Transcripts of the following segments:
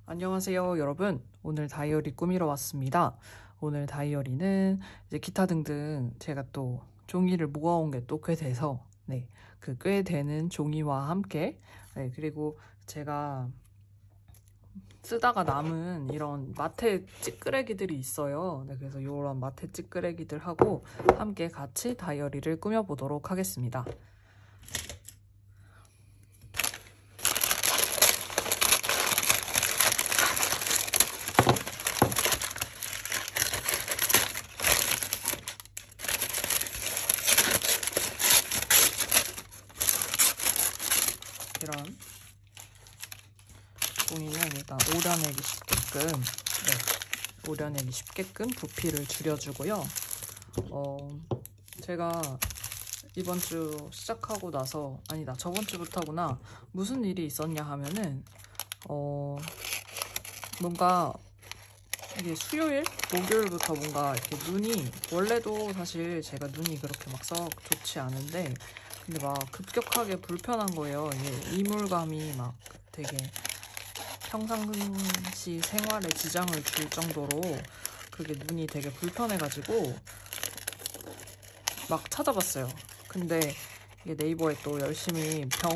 안녕하세요, 여러분. 오늘 다이어리 꾸미러 왔습니다. 오늘 다이어리는 이제 기타 등등 제가 또 종이를 모아온 게 또 꽤 돼서, 그 꽤 되는 종이와 함께, 그리고 제가 쓰다가 남은 이런 마테 찌끄레기들이 있어요. 그래서 이런 마테 찌끄레기들하고 함께 같이 다이어리를 꾸며보도록 하겠습니다. 이런 종이는 일단 오려내기 쉽게끔 부피를 줄여주고요. 제가 이번 주 시작하고 나서, 아니다, 저번 주부터구나, 무슨 일이 있었냐 하면은, 뭔가 이게 수요일? 목요일부터 뭔가 이렇게 눈이, 원래도 사실 제가 눈이 그렇게 막 썩 좋지 않은데, 근데 막 급격하게 불편한 거예요. 이게 이물감이 막 되게 평상시 생활에 지장을 줄 정도로 그게 눈이 되게 불편해가지고 막 찾아봤어요. 근데 이게 네이버에 또 열심히 병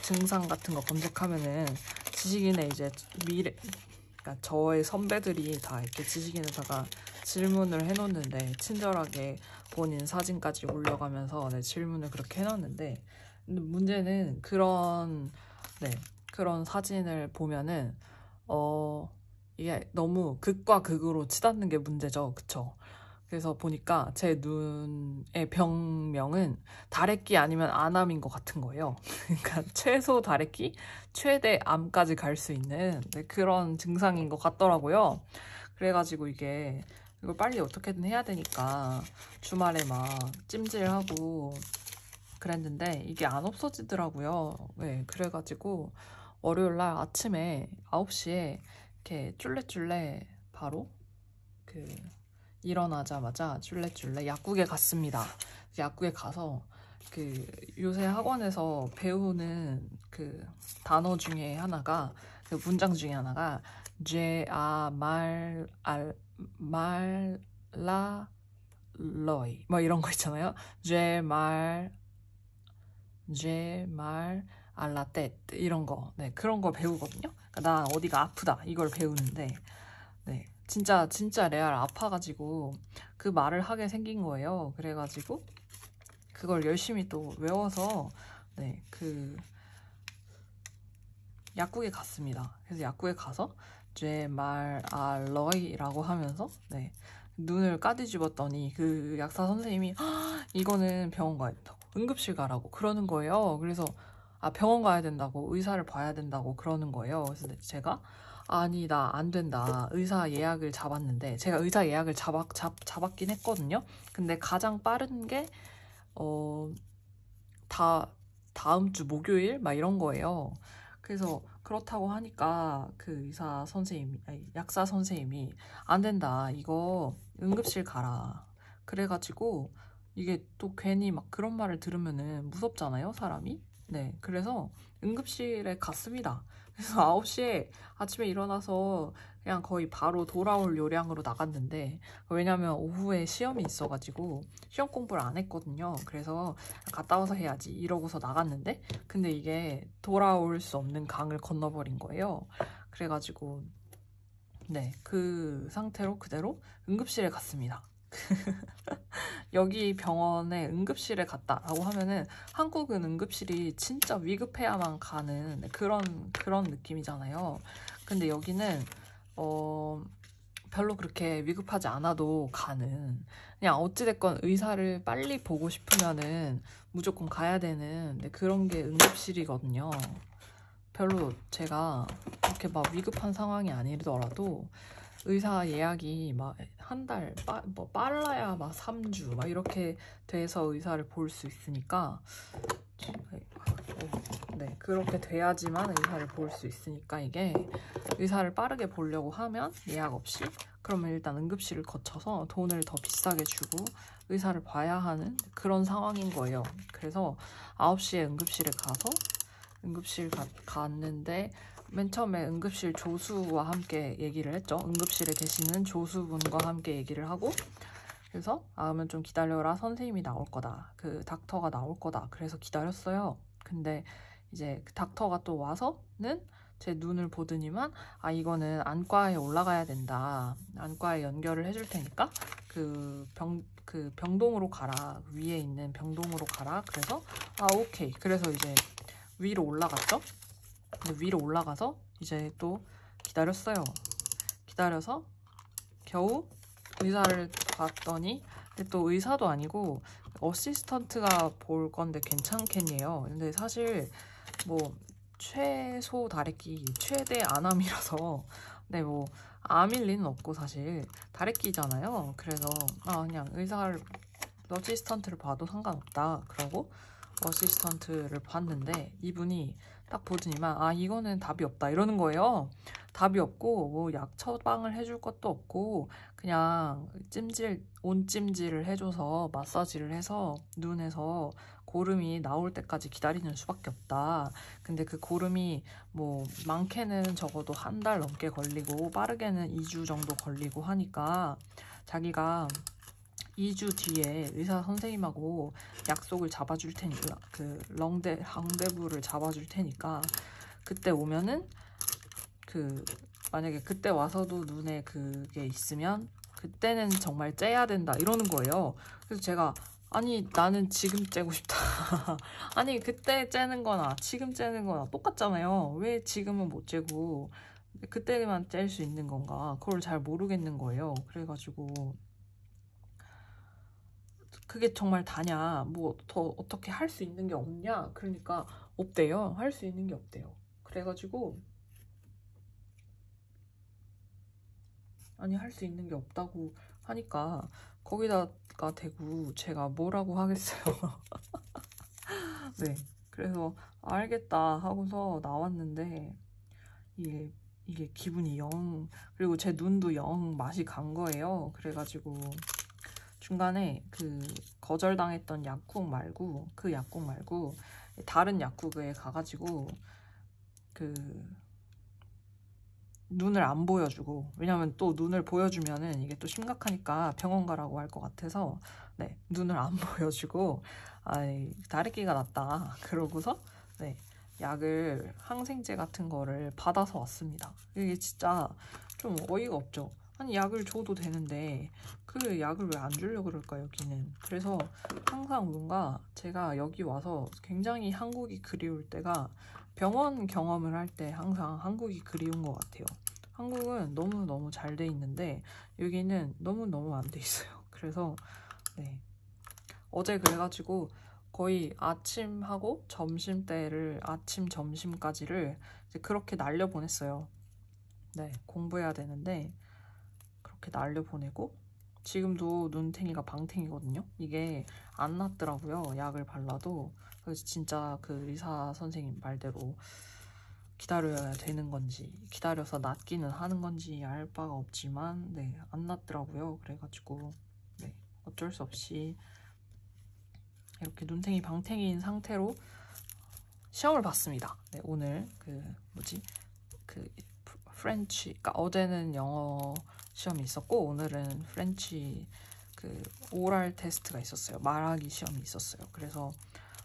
증상 같은 거 검색하면은 지식인의 이제 그러니까 저의 선배들이 다 이렇게 지식인에다가 질문을 해놓는데, 친절하게 본인 사진까지 올려가면서 질문을 그렇게 해놨는데, 근데 문제는 그런 사진을 보면은 이게 너무 극과 극으로 치닫는 게 문제죠. 그쵸? 그래서 보니까 제 눈의 병명은 다래끼 아니면 안암인 것 같은 거예요. 그러니까 최소 다래끼, 최대 암까지 갈 수 있는 그런 증상인 것 같더라고요. 그래가지고 이걸 빨리 어떻게든 해야 되니까 주말에 막 찜질하고 그랬는데 이게 안 없어지더라고요. 그래가지고 월요일날 아침에 9시에 이렇게 쫄래쫄래 바로 일어나자마자 쫄래쫄래 약국에 갔습니다. 약국에 가서 요새 학원에서 배우는 단어 중에 하나가, 문장 중에 하나가 말라러이 뭐 이런 거 있잖아요. 알라떼 이런 거, 그런 거 배우거든요. 그러니까 나 어디가 아프다 이걸 배우는데, 진짜 레알 아파가지고 그 말을 하게 생긴 거예요. 그래가지고 그걸 열심히 또 외워서 약국에 갔습니다. 그래서 약국에 가서 제말알러이라고 하면서 눈을 까뒤집었더니 그 약사 선생님이 이거는 병원 가야 된다고, 응급실 가라고 그러는 거예요. 그래서 병원 가야 된다고, 의사를 봐야 된다고 그러는 거예요. 그래서 제가 아니, 나 안 된다, 의사 예약을 잡았는데, 제가 의사 예약을 잡았긴 했거든요. 근데 가장 빠른 게 다음 주 목요일 막 이런 거예요. 그래서 그렇다고 하니까 그 약사 선생님이 안 된다, 이거 응급실 가라. 그래가지고 이게 또 괜히 막 그런 말을 들으면은 무섭잖아요, 사람이. 그래서 응급실에 갔습니다. 그래서 9시에 아침에 일어나서 그냥 거의 바로 돌아올 요량으로 나갔는데, 왜냐면 오후에 시험이 있어가지고 시험 공부를 안 했거든요. 그래서 갔다 와서 해야지 이러고서 나갔는데, 근데 이게 돌아올 수 없는 강을 건너버린 거예요. 그래가지고 그 상태로 그대로 응급실에 갔습니다. 여기 병원에 응급실에 갔다라고 하면은 한국은 응급실이 진짜 위급해야만 가는 그런 느낌이잖아요. 근데 여기는 별로 그렇게 위급하지 않아도 가는, 그냥 어찌됐건 의사를 빨리 보고 싶으면은 무조건 가야 되는 그런 게 응급실이거든요. 별로 제가 그렇게 막 위급한 상황이 아니더라도 의사 예약이 막 한 달, 빨라야 막 3주 막 이렇게 돼서 의사를 볼 수 있으니까, 그렇게 돼야지만 의사를 볼 수 있으니까, 이게 의사를 빠르게 보려고 하면 예약 없이, 그러면 일단 응급실을 거쳐서 돈을 더 비싸게 주고 의사를 봐야 하는 그런 상황인 거예요. 그래서 9시에 응급실에 가서 갔는데 맨 처음에 응급실 조수와 함께 얘기를 했죠. 응급실에 계시는 조수분과 함께 얘기를 하고, 그래서 그러면 좀 기다려라, 선생님이 나올 거다, 그 닥터가 나올 거다, 그래서 기다렸어요. 근데 이제 그 닥터가 또 와서는 제 눈을 보더니만 이거는 안과에 올라가야 된다, 안과에 연결을 해줄 테니까 그 병동으로 가라, 위에 있는 병동으로 가라. 그래서 오케이. 그래서 이제 위로 올라갔죠. 근데 위로 올라가서 이제 또 기다렸어요. 기다려서 겨우 의사를 봤더니, 근데 또 의사도 아니고 어시스턴트가 볼 건데 괜찮겠네요. 근데 사실 뭐 최소 다래끼 최대 안암이라서 네, 뭐 암일 리는 없고 사실 다래끼잖아요. 그래서 그냥 의사를, 어시스턴트를 봐도 상관없다 그러고 어시스턴트를 봤는데, 이분이 딱 보더니만 이거는 답이 없다 이러는 거예요. 답이 없고 뭐 약 처방을 해줄 것도 없고 그냥 온찜질을 해줘서 마사지를 해서 눈에서 고름이 나올 때까지 기다리는 수밖에 없다. 근데 그 고름이 뭐 많게는 적어도 한 달 넘게 걸리고 빠르게는 2주 정도 걸리고 하니까 자기가 2주 뒤에 의사 선생님하고 약속을 잡아줄 테니까, 그 랑데부를 잡아줄 테니까 그때 오면은 만약에 그때 와서도 눈에 그게 있으면 그때는 정말 째야 된다 이러는 거예요. 그래서 제가 나는 지금 째고 싶다. 아니 그때 째는 거나 지금 째는 거나 똑같잖아요. 왜 지금은 못 째고 그때만 짤 수 있는 건가, 그걸 잘 모르겠는 거예요. 그래가지고 그게 정말 다냐, 뭐 더 어떻게 할 수 있는 게 없냐, 그러니까 없대요. 할 수 있는 게 없대요. 그래가지고 할 수 있는 게 없다고 하니까 거기다가 대고 제가 뭐라고 하겠어요. 네, 그래서 알겠다 하고서 나왔는데 이게 기분이 그리고 제 눈도 영 맛이 간 거예요. 그래가지고 중간에 그 거절당했던 약국 말고 다른 약국에 가가지고 그 눈을 안 보여주고, 왜냐면 또 눈을 보여주면은 이게 또 심각하니까 병원 가라고 할 것 같아서 네, 눈을 안 보여주고 다래끼가 났다 그러고서 네, 약을, 항생제 같은 거를 받아서 왔습니다. 이게 진짜 좀 어이가 없죠. 약을 줘도 되는데 그 약을 왜 안 주려고 그럴까 여기는. 그래서 항상 뭔가 제가 여기 와서 굉장히 한국이 그리울 때가 병원 경험을 할 때 항상 한국이 그리운 것 같아요. 한국은 너무너무 잘 돼 있는데 여기는 너무너무 안 돼 있어요. 그래서 네, 어제 그래가지고 거의 아침하고 점심때를, 아침 점심까지를 이제 그렇게 날려보냈어요. 네, 공부해야 되는데 그렇게 날려보내고 지금도 눈탱이가 방탱이거든요. 이게 안 낫더라고요, 약을 발라도. 그래서 진짜 그 의사 선생님 말대로 기다려야 되는 건지, 기다려서 낫기는 하는 건지 알 바가 없지만 네, 안 낫더라고요. 그래가지고 네, 어쩔 수 없이 이렇게 눈탱이 방탱이인 상태로 시험을 봤습니다. 네, 오늘 프렌치, 그러니까 어제는 영어 시험이 있었고 오늘은 프렌치 오랄 테스트가 있었어요. 말하기 시험이 있었어요. 그래서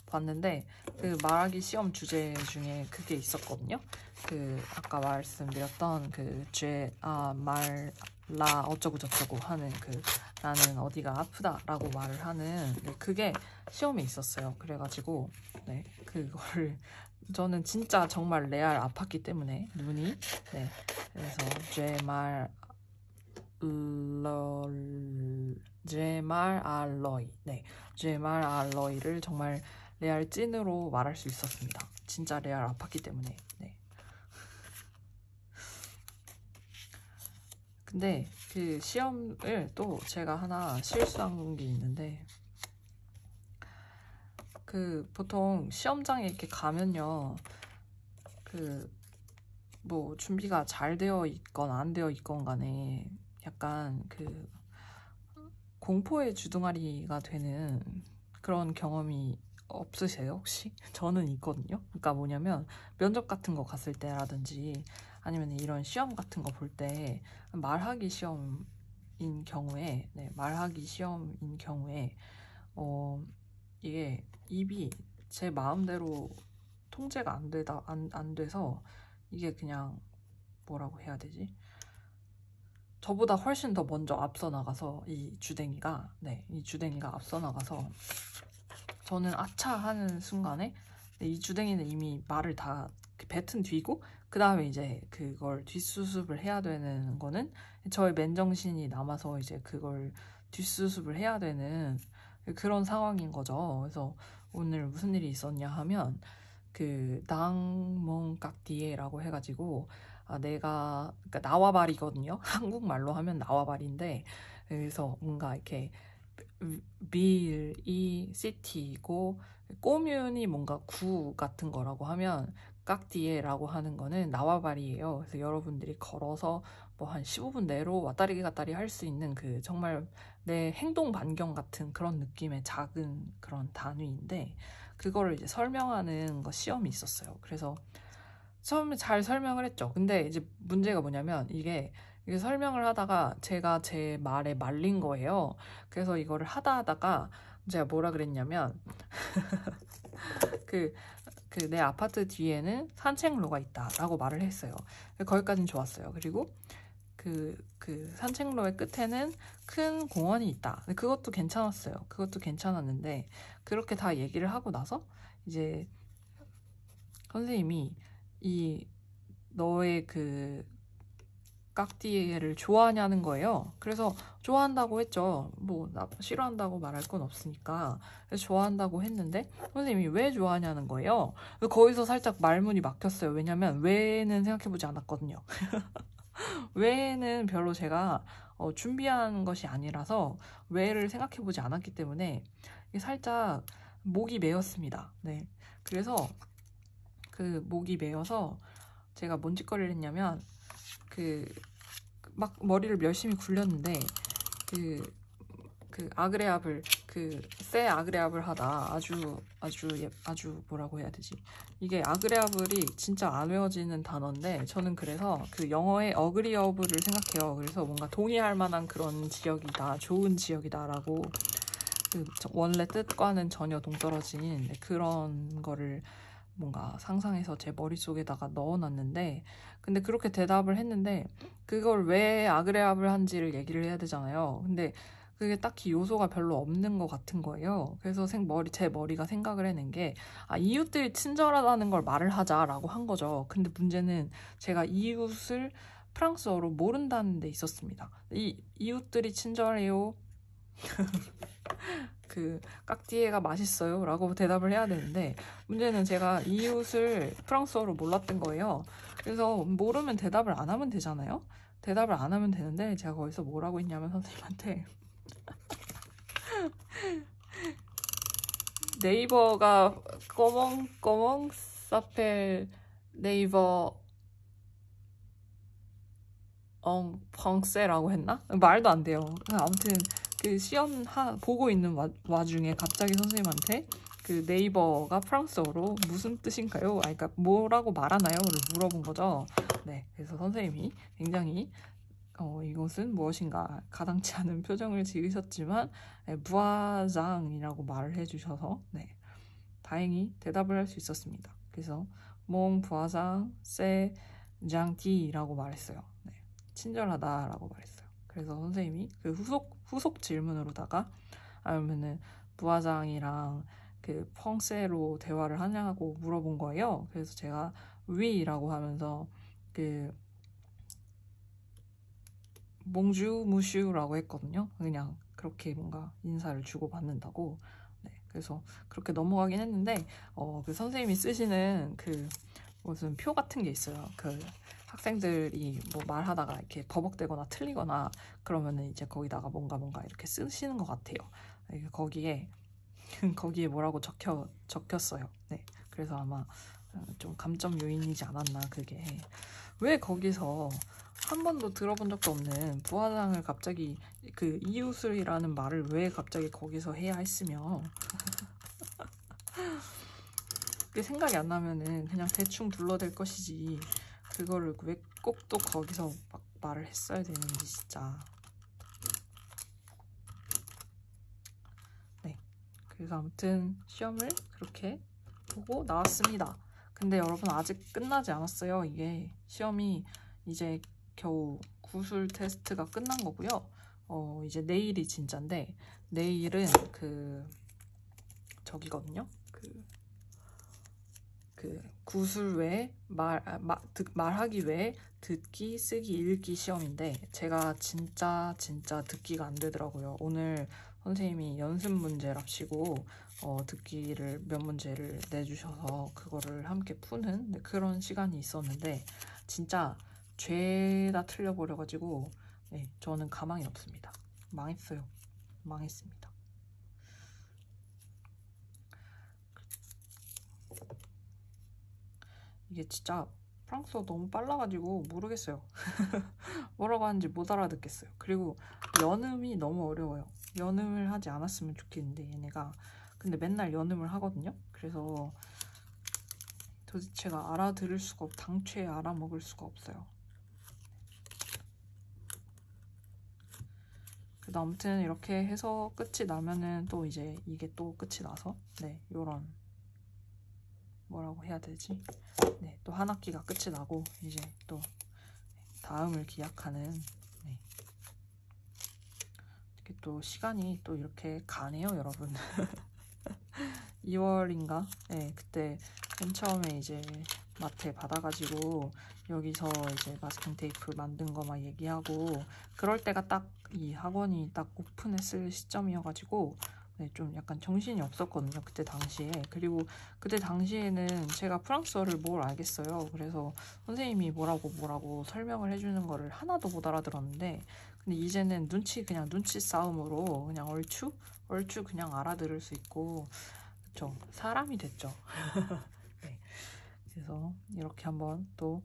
봤는데 그 말하기 시험 주제 중에 그게 있었거든요. 아까 말씀드렸던 말 어쩌고 저쩌고 하는 나는 어디가 아프다라고 말을 하는 그게 시험에 있었어요. 그래가지고 네, 그거를 저는 진짜 정말 레알 아팠기 때문에 눈이 네, 그래서 제말 알러이를 정말 레알 찐으로 말할 수 있었습니다. 진짜 레알 아팠기 때문에. 네. 근데 그 시험을 또 제가 하나 실수한 게 있는데, 보통 시험장에 이렇게 가면요, 뭐 준비가 잘 되어 있건 안 되어 있건 간에 약간 공포의 주둥아리가 되는 그런 경험이 없으세요 혹시? 저는 있거든요. 그러니까 뭐냐면 면접 같은 거 갔을 때라든지 아니면 이런 시험 같은 거 볼 때 말하기 시험인 경우에 말하기 시험인 경우에 이게 입이 제 마음대로 통제가 안 돼서 이게 그냥 뭐라고 해야 되지? 저보다 훨씬 더 먼저 앞서 나가서 이 주댕이가 앞서 나가서 저는 아차 하는 순간에 이 주댕이는 이미 말을 다 뱉은 뒤고 그 다음에 이제 그걸 뒷수습을 해야 되는 거는 저의 맨정신이 남아서 이제 그걸 뒷수습을 해야 되는 그런 상황인 거죠. 그래서 오늘 무슨 일이 있었냐 하면 그 낭몽깍디에라고 해가지고 그러니까 나와바리거든요. 한국말로 하면 나와바리인데 그래서 뭔가 이렇게 빌이 시티고 꼬뮌이 뭔가 구 같은 거라고 하면 깍디에라고 하는 거는 나와바리예요. 그래서 여러분들이 걸어서 뭐 한 15분 내로 왔다리 갔다리 할 수 있는 그 정말 내 행동 반경 같은 그런 느낌의 작은 그런 단위인데 그거를 이제 설명하는 거 시험이 있었어요. 그래서 처음에 잘 설명을 했죠. 근데 이제 문제가 뭐냐면 이게 설명을 하다가 제가 제 말에 말린 거예요. 그래서 이거를 하다가 제가 뭐라 그랬냐면 그 내 아파트 뒤에는 산책로가 있다라고 말을 했어요. 거기까지는 좋았어요. 그리고 그 산책로의 끝에는 큰 공원이 있다. 그것도 괜찮았어요. 그것도 괜찮았는데 그렇게 다 얘기를 하고 나서 이제 선생님이 이 너의 그 깍디에를 좋아하냐는 거예요. 그래서 좋아한다고 했죠. 뭐 나 싫어한다고 말할 건 없으니까. 그래서 좋아한다고 했는데 선생님이 왜 좋아하냐는 거예요. 거기서 살짝 말문이 막혔어요. 왜냐면 왜는 생각해보지 않았거든요. 왜는 별로 제가 준비한 것이 아니라서 왜를 생각해보지 않았기 때문에 살짝 목이 메였습니다. 네, 그래서 그 목이 메여서 제가 뭔 짓거리를 했냐면 막 머리를 열심히 굴렸는데 아그레압을 세 아그레압을 하다 아주 뭐라고 해야 되지? 이게 아그레압을이 진짜 안 외워지는 단어인데 저는 그래서 그 영어의 어그리어블을 생각해요. 그래서 뭔가 동의할 만한 그런 지역이다, 좋은 지역이다라고 원래 뜻과는 전혀 동떨어진 그런 거를 뭔가 상상해서 제 머릿속에다가 넣어놨는데 근데 그렇게 대답을 했는데 그걸 왜 아그레압을 한지를 얘기를 해야 되잖아요. 근데 그게 딱히 요소가 별로 없는 것 같은 거예요. 그래서 제 머리가 생각을 해낸 게 이웃들이 친절하다는 걸 말을 하자라고 한 거죠. 근데 문제는 제가 이웃을 프랑스어로 모른다는 데 있었습니다. 이웃들이 친절해요. 깍디에가 맛있어요 라고 대답을 해야 되는데 문제는 제가 이웃을 프랑스어로 몰랐던 거예요. 그래서 모르면 대답을 안 하면 되잖아요. 대답을 안 하면 되는데 제가 거기서 뭐라고 했냐면 선생님한테 네이버가 꺼멍 사펠 네이버 펑세라고 했나? 말도 안 돼요. 아무튼 그 시험 보고 있는 와중에 갑자기 선생님한테 그 네이버가 프랑스어로 무슨 뜻인가요? 그러니까 뭐라고 말하나요?를 물어본 거죠. 네, 그래서 선생님이 굉장히 이것은 무엇인가 가당치 않은 표정을 지으셨지만 부화장이라고 말을 해주셔서 네, 다행히 대답을 할 수 있었습니다. 그래서 몽 부화장 세 장티라고 말했어요. 네, 친절하다라고 말했어요. 그래서 선생님이 그 후속 질문으로다가 아니면은 부화장이랑 그 펑세로 대화를 하냐고 물어본 거예요. 그래서 제가 위라고 하면서 그 몽주 무슈라고 했거든요. 그냥 그렇게 뭔가 인사를 주고받는다고. 네, 그래서 그렇게 넘어가긴 했는데 그 선생님이 쓰시는 그 무슨 표 같은 게 있어요. 그 학생들이 뭐 말하다가 이렇게 버벅대거나 틀리거나 그러면은 이제 거기다가 뭔가 이렇게 쓰시는 것 같아요. 거기에 뭐라고 적혔어요. 네, 그래서 아마 좀 감점 요인이지 않았나. 그게 왜 거기서 한 번도 들어본 적도 없는 부화장을 갑자기 이웃을이라는 말을 왜 갑자기 거기서 해야 했으며 그게 생각이 안 나면은 그냥 대충 둘러댈 것이지 그거를 왜 꼭 또 거기서 막 말을 했어야 되는지 진짜. 네, 그래서 아무튼 시험을 그렇게 보고 나왔습니다. 근데 여러분 아직 끝나지 않았어요. 이게 시험이 이제 겨우 구술 테스트가 끝난 거고요. 이제 내일이 진짜인데 내일은 그 저기거든요. 그 구술 외에 말하기 외에 듣기, 쓰기, 읽기 시험인데 제가 진짜 듣기가 안 되더라고요. 오늘 선생님이 연습 문제랍시고 듣기를 몇 문제를 내주셔서 그거를 함께 푸는 그런 시간이 있었는데 진짜 죄다 틀려버려가지고 네, 저는 가망이 없습니다. 망했어요. 망했습니다. 이게 진짜 프랑스어 너무 빨라가지고 모르겠어요. 뭐라고 하는지 못 알아듣겠어요. 그리고 연음이 너무 어려워요. 연음을 하지 않았으면 좋겠는데 얘네가 근데 맨날 연음을 하거든요. 그래서 도대체가 알아들을 수가 당최 알아먹을 수가 없어요. 그래도 아무튼 이렇게 해서 끝이 나면은 또 이제 이게 또 끝이 나서 네 요런 뭐라고 해야 되지? 네, 또 한 학기가 끝이 나고 이제 또 다음을 기약하는 네. 이렇게 또 시간이 또 이렇게 가네요, 여러분. 2월인가? 네, 그때 맨 처음에 이제 마트에 받아가지고 여기서 이제 마스킹 테이프 만든 거 막 얘기하고 그럴 때가 딱 이 학원이 딱 오픈했을 시점이어가지고 네, 좀 약간 정신이 없었거든요. 그때 당시에. 그리고 그때 당시에는 제가 프랑스어를 뭘 알겠어요. 그래서 선생님이 뭐라고 설명을 해주는 거를 하나도 못 알아들었는데 근데 이제는 그냥 눈치 싸움으로 그냥 얼추 그냥 알아들을 수 있고 그쵸. 사람이 됐죠. 네. 그래서 이렇게 한번 또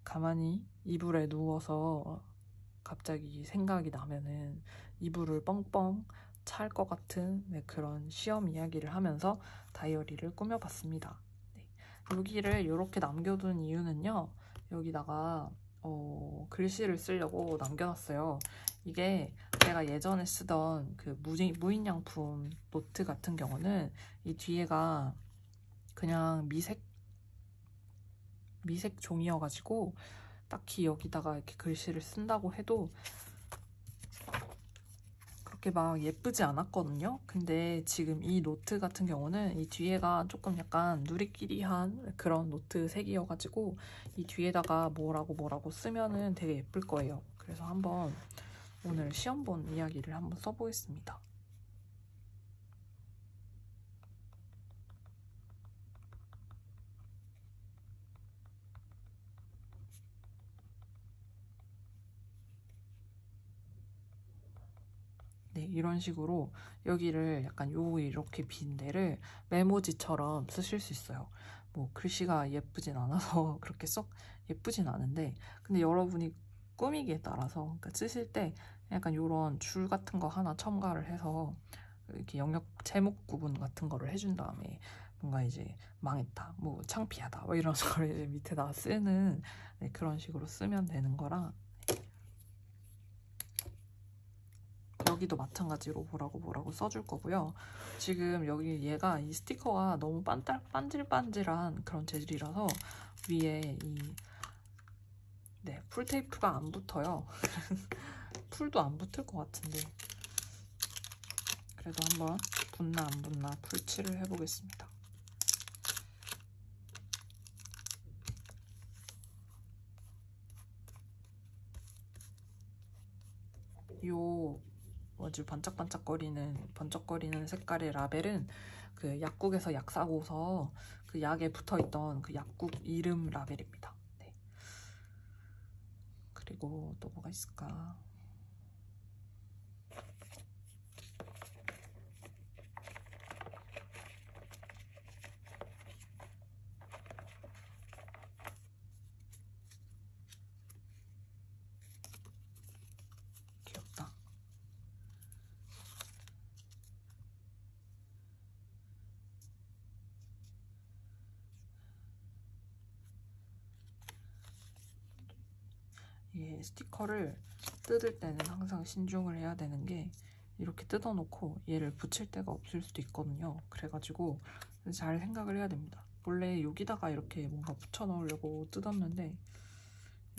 가만히 이불에 누워서 갑자기 생각이 나면은 이불을 뻥뻥 찰 것 같은 네, 그런 시험 이야기를 하면서 다이어리를 꾸며봤습니다. 네. 여기를 이렇게 남겨둔 이유는요. 여기다가 글씨를 쓰려고 남겨놨어요. 이게 제가 예전에 쓰던 그 무인양품 노트 같은 경우는 이 뒤에가 그냥 미색 종이여가지고 딱히 여기다가 이렇게 글씨를 쓴다고 해도 그렇게 막 예쁘지 않았거든요. 근데 지금 이 노트 같은 경우는 이 뒤에가 조금 약간 누리끼리한 그런 노트 색이어가지고 이 뒤에다가 뭐라고 쓰면은 되게 예쁠 거예요. 그래서 한번 오늘 시험 본 이야기를 한번 써보겠습니다. 네, 이런 식으로 여기를 약간 이렇게 빈 데를 메모지처럼 쓰실 수 있어요. 뭐 글씨가 예쁘진 않아서 그렇게 썩 예쁘진 않은데 근데 여러분이 꾸미기에 따라서 그러니까 쓰실 때 약간 이런 줄 같은 거 하나 첨가를 해서 이렇게 영역 제목 구분 같은 거를 해준 다음에 뭔가 이제 망했다, 뭐 창피하다, 뭐 이런 거를 이제 밑에다 쓰는 네, 그런 식으로 쓰면 되는 거라 여기도 마찬가지로 뭐라고 써줄 거고요. 지금 여기 얘가 이 스티커가 너무 반질반질한 그런 재질이라서 위에 네, 풀테이프가 안 붙어요. 풀도 안 붙을 것 같은데 그래도 한번 붙나 안 붙나 풀칠을 해보겠습니다. 요 아주 번쩍거리는 색깔의 라벨은 그 약국에서 약 사고서 그 약에 붙어있던 그 약국 이름 라벨입니다. 네. 그리고 또 뭐가 있을까? 이 스티커를 뜯을 때는 항상 신중을 해야 되는 게 이렇게 뜯어놓고 얘를 붙일 데가 없을 수도 있거든요. 그래가지고 잘 생각을 해야 됩니다. 원래 여기다가 이렇게 뭔가 붙여 넣으려고 뜯었는데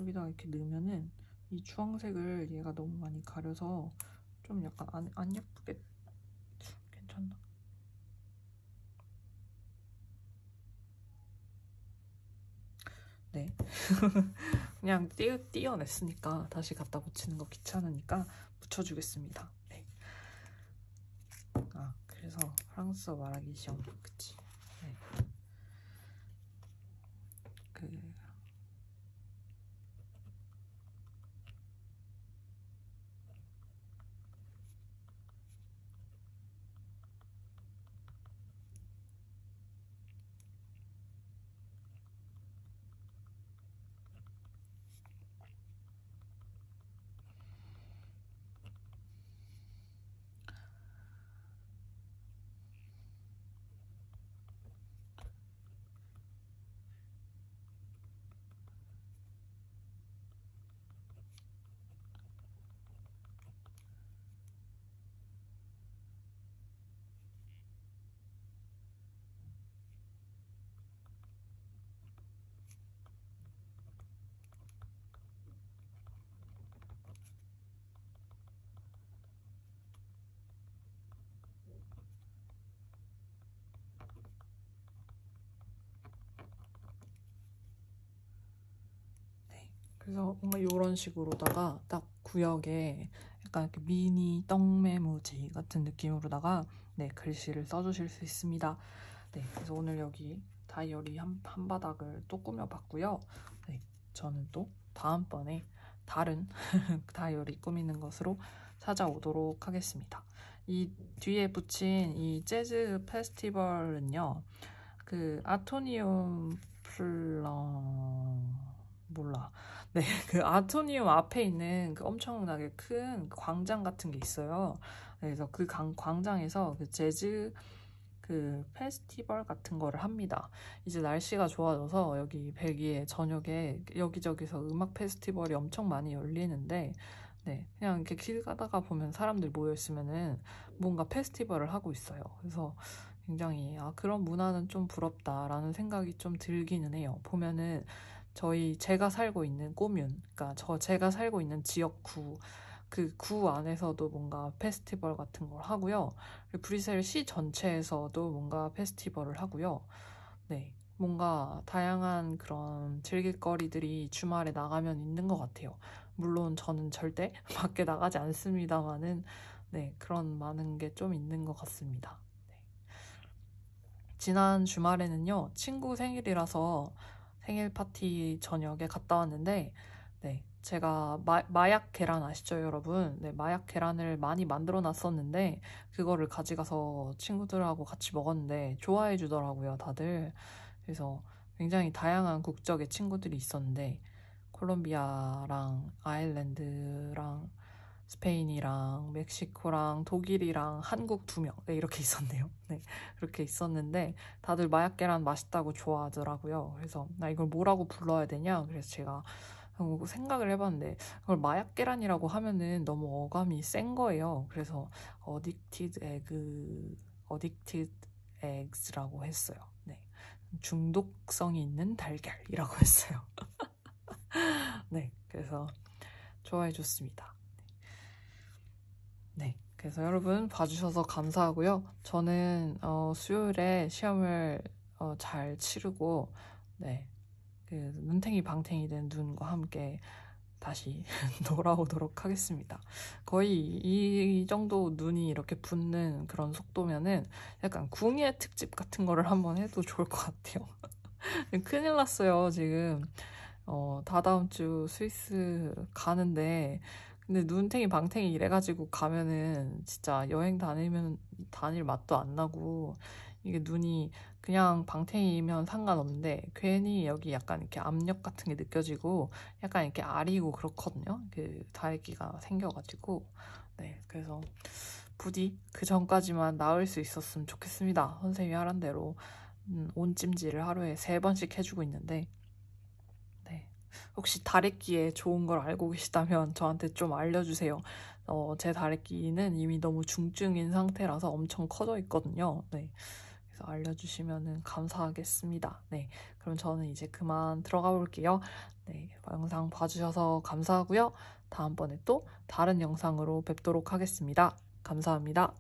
여기다가 이렇게 넣으면은 이 주황색을 얘가 너무 많이 가려서 좀 약간 안 예쁘게 괜찮나? 네. 그냥 띄어냈으니까 다시 갖다 붙이는 거 귀찮으니까 붙여주겠습니다. 네. 아, 그래서 프랑스어 말하기 시험, 그치? 네. 그래서 뭔가 이런 식으로다가 딱 구역에 약간 이렇게 미니 떡메모지 같은 느낌으로다가 네, 글씨를 써주실 수 있습니다. 네, 그래서 오늘 여기 다이어리 한 바닥을 또 꾸며봤고요. 네, 저는 또 다음번에 다른 다이어리 꾸미는 것으로 찾아오도록 하겠습니다. 이 뒤에 붙인 이 재즈 페스티벌은요, 그 아토니움 몰라. 네, 그 아토니움 앞에 있는 그 엄청나게 큰 광장 같은 게 있어요. 그래서 그 광장에서 그 재즈 그 페스티벌 같은 거를 합니다. 이제 날씨가 좋아져서 여기 벨기에 저녁에 여기저기서 음악 페스티벌이 엄청 많이 열리는데, 네, 그냥 이렇게 길 가다가 보면 사람들 모여 있으면은 뭔가 페스티벌을 하고 있어요. 그래서 굉장히 그런 문화는 좀 부럽다라는 생각이 좀 들기는 해요. 보면은 제가 살고 있는 꼬뮌, 그러니까 제가 살고 있는 지역구, 그 구 안에서도 뭔가 페스티벌 같은 걸 하고요. 그리고 브뤼셀 시 전체에서도 뭔가 페스티벌을 하고요. 네, 뭔가 다양한 그런 즐길거리들이 주말에 나가면 있는 것 같아요. 물론 저는 절대 밖에 나가지 않습니다만은 네, 그런 많은 게 좀 있는 것 같습니다. 네. 지난 주말에는요, 친구 생일이라서 생일 파티 저녁에 갔다 왔는데, 네, 제가 마약 계란 아시죠, 여러분? 네, 마약 계란을 많이 만들어 놨었는데, 그거를 가져가서 친구들하고 같이 먹었는데, 좋아해 주더라고요, 다들. 그래서 굉장히 다양한 국적의 친구들이 있었는데, 콜롬비아랑 아일랜드랑 스페인이랑 멕시코랑 독일이랑 한국 2명, 네, 이렇게 있었네요. 네, 그렇게 있었는데 다들 마약 계란 맛있다고 좋아하더라고요. 그래서 나 이걸 뭐라고 불러야 되냐? 그래서 제가 생각을 해봤는데 그걸 마약 계란이라고 하면은 너무 어감이 센 거예요. 그래서 addicted eggs라고 했어요. 네, 중독성이 있는 달걀이라고 했어요. 네, 그래서 좋아해줬습니다. 네, 그래서 여러분 봐주셔서 감사하고요. 저는 수요일에 시험을 잘 치르고 네, 그 눈탱이 방탱이 된 눈과 함께 다시 돌아오도록 하겠습니다. 거의 이 정도 눈이 이렇게 붓는 그런 속도면은 약간 궁예 특집 같은 거를 한번 해도 좋을 것 같아요. 큰일 났어요, 지금. 다다음 주 스위스 가는데, 근데 눈탱이 방탱이 이래가지고 가면은 진짜 여행 다닐 맛도 안 나고, 이게 눈이 그냥 방탱이면 상관없는데, 괜히 여기 약간 이렇게 압력 같은 게 느껴지고, 약간 이렇게 아리고 그렇거든요. 그 다래끼가 생겨가지고. 네, 그래서 부디 그 전까지만 나을 수 있었으면 좋겠습니다. 선생님이 하란 대로 온찜질을 하루에 3번씩 해주고 있는데, 네, 혹시 다래끼에 좋은 걸 알고 계시다면 저한테 좀 알려주세요. 제 다래끼는 이미 너무 중증인 상태라서 엄청 커져 있거든요. 네. 그래서 알려주시면 감사하겠습니다. 네. 그럼 저는 이제 그만 들어가 볼게요. 네. 영상 봐주셔서 감사하고요. 다음번에 또 다른 영상으로 뵙도록 하겠습니다. 감사합니다.